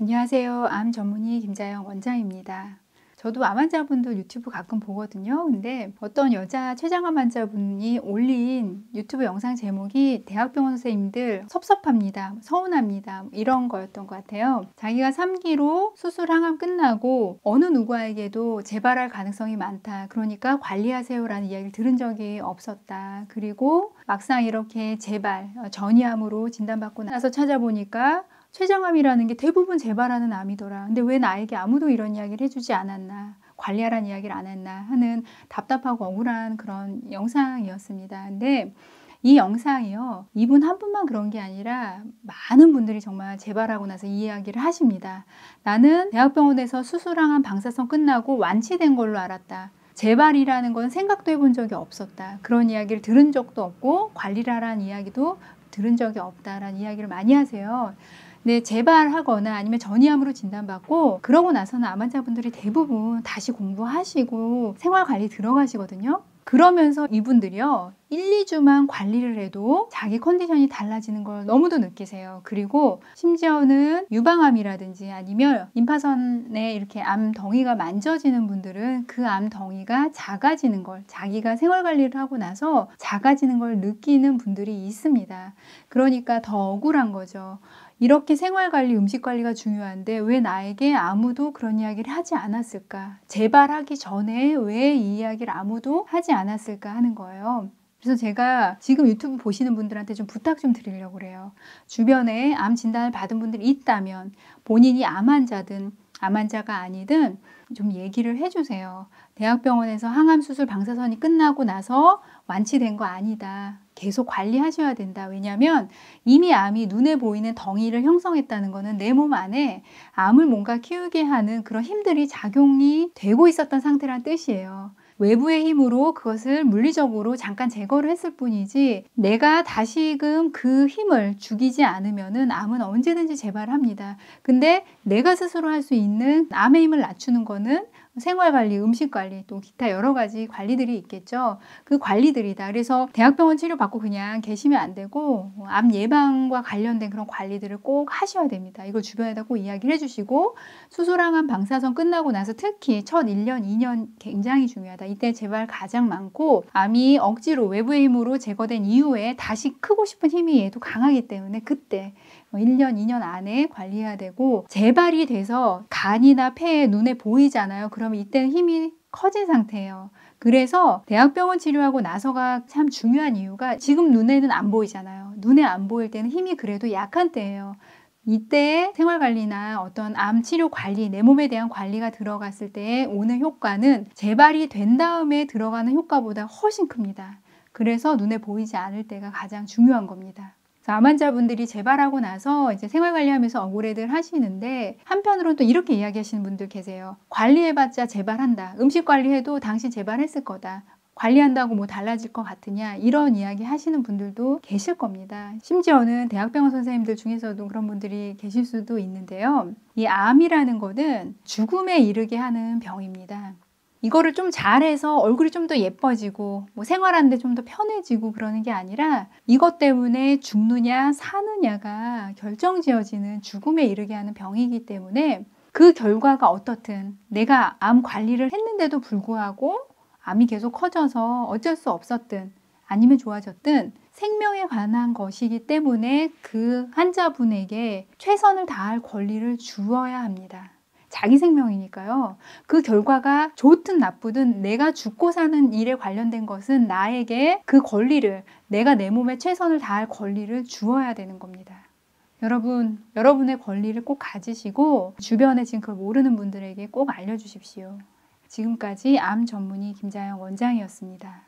안녕하세요. 암 전문의 김자영 원장입니다. 저도 암 환자분들 유튜브 가끔 보거든요. 근데 어떤 여자 췌장암 환자분이 올린 유튜브 영상 제목이 대학병원 선생님들 섭섭합니다, 서운합니다 이런 거였던 것 같아요. 자기가 3기로 수술 항암 끝나고 어느 누구에게도 재발할 가능성이 많다, 그러니까 관리하세요 라는 이야기를 들은 적이 없었다. 그리고 막상 이렇게 재발, 전이암으로 진단받고 나서 찾아보니까 췌장암이라는 게 대부분 재발하는 암이더라. 근데 왜 나에게 아무도 이런 이야기를 해주지 않았나, 관리하라는 이야기를 안 했나 하는 답답하고 억울한 그런 영상이었습니다. 근데 이 영상이요, 이분 한 분만 그런 게 아니라 많은 분들이 정말 재발하고 나서 이 이야기를 하십니다. 나는 대학병원에서 수술항암 방사선 끝나고 완치된 걸로 알았다. 재발이라는 건 생각도 해본 적이 없었다. 그런 이야기를 들은 적도 없고 관리를 하라는 이야기도 들은 적이 없다라는 이야기를 많이 하세요. 네, 재발하거나 아니면 전이암으로 진단받고 그러고 나서는 암 환자분들이 대부분 다시 공부하시고 생활관리 들어가시거든요. 그러면서 이분들이요, 1, 2주만 관리를 해도 자기 컨디션이 달라지는 걸 너무도 느끼세요. 그리고 심지어는 유방암이라든지 아니면 임파선에 이렇게 암덩이가 만져지는 분들은 그 암덩이가 작아지는 걸, 자기가 생활관리를 하고 나서 작아지는 걸 느끼는 분들이 있습니다. 그러니까 더 억울한 거죠. 이렇게 생활관리, 음식관리가 중요한데 왜 나에게 아무도 그런 이야기를 하지 않았을까? 재발하기 전에 왜 이 이야기를 아무도 하지 않았을까 하는 거예요. 그래서 제가 지금 유튜브 보시는 분들한테 좀 부탁 좀 드리려고 그래요. 주변에 암 진단을 받은 분들이 있다면 본인이 암 환자든 암 환자가 아니든 좀 얘기를 해주세요. 대학병원에서 항암 수술 방사선이 끝나고 나서 완치된 거 아니다. 계속 관리하셔야 된다. 왜냐하면 이미 암이 눈에 보이는 덩이를 형성했다는 거는 내 몸 안에 암을 뭔가 키우게 하는 그런 힘들이 작용이 되고 있었던 상태란 뜻이에요. 외부의 힘으로 그것을 물리적으로 잠깐 제거를 했을 뿐이지 내가 다시금 그 힘을 죽이지 않으면은 암은 언제든지 재발합니다. 근데 내가 스스로 할 수 있는 암의 힘을 낮추는 거는 생활관리, 음식관리, 또 기타 여러 가지 관리들이 있겠죠. 그 관리들이다. 그래서 대학병원 치료받고 그냥 계시면 안 되고 암 예방과 관련된 그런 관리들을 꼭 하셔야 됩니다. 이걸 주변에다 꼭 이야기를 해주시고, 수술항암 방사선 끝나고 나서 특히 첫 1년, 2년 굉장히 중요하다. 이때 재발 가장 많고 암이 억지로 외부의 힘으로 제거된 이후에 다시 크고 싶은 힘이 얘도 강하기 때문에 그때 1년, 2년 안에 관리해야 되고, 재발이 돼서 간이나 폐에 눈에 보이잖아요. 그러면 이때는 힘이 커진 상태예요. 그래서 대학병원 치료하고 나서가 참 중요한 이유가 지금 눈에는 안 보이잖아요. 눈에 안 보일 때는 힘이 그래도 약한 때예요. 이때 생활관리나 어떤 암 치료 관리, 내 몸에 대한 관리가 들어갔을 때 오는 효과는 재발이 된 다음에 들어가는 효과보다 훨씬 큽니다. 그래서 눈에 보이지 않을 때가 가장 중요한 겁니다. 암 환자분들이 재발하고 나서 이제 생활관리하면서 억울해들 하시는데, 한편으로는 또 이렇게 이야기하시는 분들 계세요. 관리해봤자 재발한다. 음식 관리해도 당신 재발했을 거다. 관리한다고 뭐 달라질 것 같으냐, 이런 이야기 하시는 분들도 계실 겁니다. 심지어는 대학병원 선생님들 중에서도 그런 분들이 계실 수도 있는데요. 이 암이라는 거는 죽음에 이르게 하는 병입니다. 이거를 좀 잘해서 얼굴이 좀 더 예뻐지고 뭐 생활하는데 좀 더 편해지고 그러는 게 아니라 이것 때문에 죽느냐 사느냐가 결정지어지는 죽음에 이르게 하는 병이기 때문에 그 결과가 어떻든 내가 암 관리를 했는데도 불구하고 암이 계속 커져서 어쩔 수 없었든 아니면 좋아졌든 생명에 관한 것이기 때문에 그 환자분에게 최선을 다할 권리를 주어야 합니다. 자기 생명이니까요. 그 결과가 좋든 나쁘든 내가 죽고 사는 일에 관련된 것은 나에게 그 권리를, 내가 내 몸에 최선을 다할 권리를 주어야 되는 겁니다. 여러분, 여러분의 권리를 꼭 가지시고 주변에 지금 그걸 모르는 분들에게 꼭 알려주십시오. 지금까지 암 전문의 김자영 원장이었습니다.